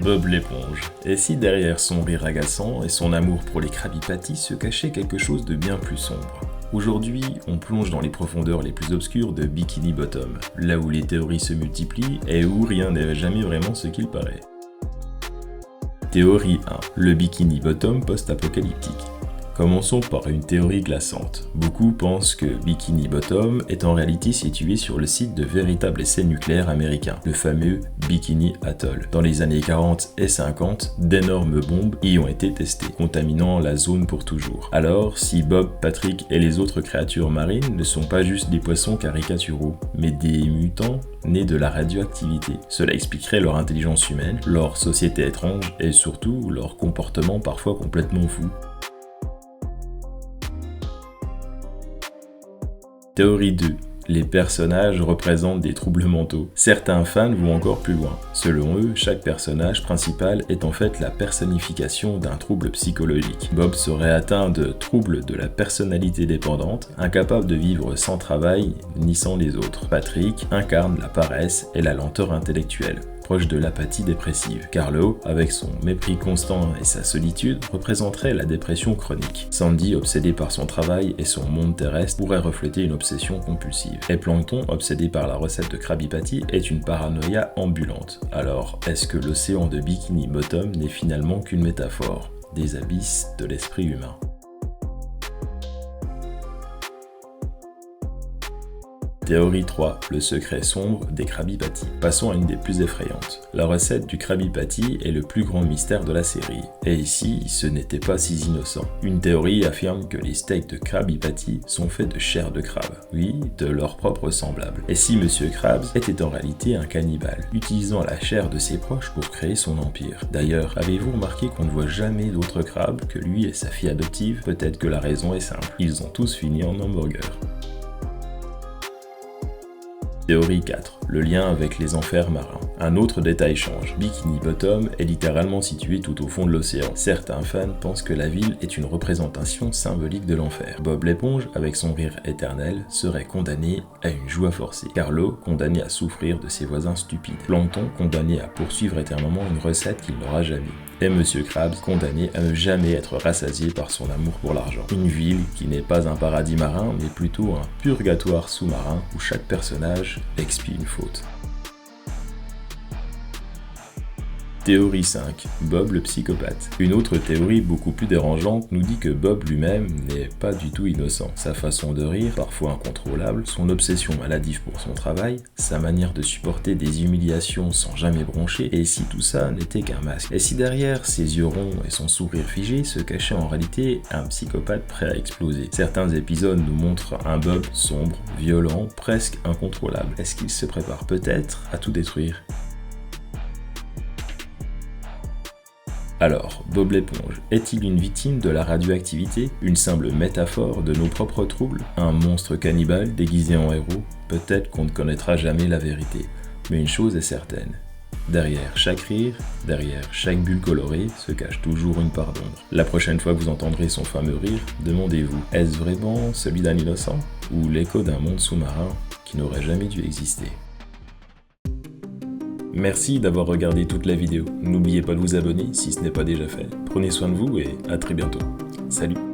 Bob l'éponge. Et si derrière son rire agaçant et son amour pour les Krabby Patty se cachait quelque chose de bien plus sombre? Aujourd'hui, on plonge dans les profondeurs les plus obscures de Bikini Bottom, là où les théories se multiplient et où rien n'est jamais vraiment ce qu'il paraît. Théorie 1. Le Bikini Bottom post-apocalyptique. Commençons par une théorie glaçante. Beaucoup pensent que Bikini Bottom est en réalité situé sur le site de véritables essais nucléaires américains, le fameux Bikini Atoll. Dans les années 40 et 50, d'énormes bombes y ont été testées, contaminant la zone pour toujours. Alors, si Bob, Patrick et les autres créatures marines ne sont pas juste des poissons caricaturaux, mais des mutants nés de la radioactivité, cela expliquerait leur intelligence humaine, leur société étrange et surtout leur comportement parfois complètement fou. Théorie 2. Les personnages représentent des troubles mentaux. Certains fans vont encore plus loin. Selon eux, chaque personnage principal est en fait la personnification d'un trouble psychologique. Bob serait atteint de troubles de la personnalité dépendante, incapable de vivre sans travail ni sans les autres. Patrick incarne la paresse et la lenteur intellectuelle, proche de l'apathie dépressive. Carlo, avec son mépris constant et sa solitude, représenterait la dépression chronique. Sandy, obsédé par son travail et son monde terrestre, pourrait refléter une obsession compulsive. Et Plankton, obsédé par la recette de Krabby Patty, est une paranoïa ambulante. Alors, est-ce que l'océan de Bikini Bottom n'est finalement qu'une métaphore des abysses de l'esprit humain? Théorie 3. Le secret sombre des Krabby Patty. Passons à une des plus effrayantes. La recette du Krabby Patty est le plus grand mystère de la série. Et ici, ce n'était pas si innocent. Une théorie affirme que les steaks de Krabby Patty sont faits de chair de crabe. Oui, de leur propre semblable. Et si Monsieur Krabs était en réalité un cannibale, utilisant la chair de ses proches pour créer son empire. D'ailleurs, avez-vous remarqué qu'on ne voit jamais d'autres crabes que lui et sa fille adoptive? Peut-être que la raison est simple. Ils ont tous fini en hamburger. Théorie 4. Le lien avec les enfers marins. Un autre détail change. Bikini Bottom est littéralement situé tout au fond de l'océan. Certains fans pensent que la ville est une représentation symbolique de l'enfer. Bob l'éponge, avec son rire éternel, serait condamné à une joie forcée. Carlo, condamné à souffrir de ses voisins stupides. Plankton, condamné à poursuivre éternellement une recette qu'il n'aura jamais. Et Monsieur Krabs, condamné à ne jamais être rassasié par son amour pour l'argent. Une ville qui n'est pas un paradis marin, mais plutôt un purgatoire sous-marin où chaque personnage expie une faute. Théorie 5. Bob le psychopathe. Une autre théorie beaucoup plus dérangeante nous dit que Bob lui-même n'est pas du tout innocent. Sa façon de rire, parfois incontrôlable, son obsession maladive pour son travail, sa manière de supporter des humiliations sans jamais broncher, et si tout ça n'était qu'un masque? Et si derrière ses yeux ronds et son sourire figé se cachait en réalité un psychopathe prêt à exploser? Certains épisodes nous montrent un Bob sombre, violent, presque incontrôlable. Est-ce qu'il se prépare peut-être à tout détruire? Alors, Bob l'éponge est-il une victime de la radioactivité? Une simple métaphore de nos propres troubles? Un monstre cannibale déguisé en héros? Peut-être qu'on ne connaîtra jamais la vérité. Mais une chose est certaine. Derrière chaque rire, derrière chaque bulle colorée, se cache toujours une part d'ombre. La prochaine fois que vous entendrez son fameux rire, demandez-vous, est-ce vraiment celui d'un innocent? Ou l'écho d'un monde sous-marin qui n'aurait jamais dû exister? Merci d'avoir regardé toute la vidéo. N'oubliez pas de vous abonner si ce n'est pas déjà fait. Prenez soin de vous et à très bientôt. Salut!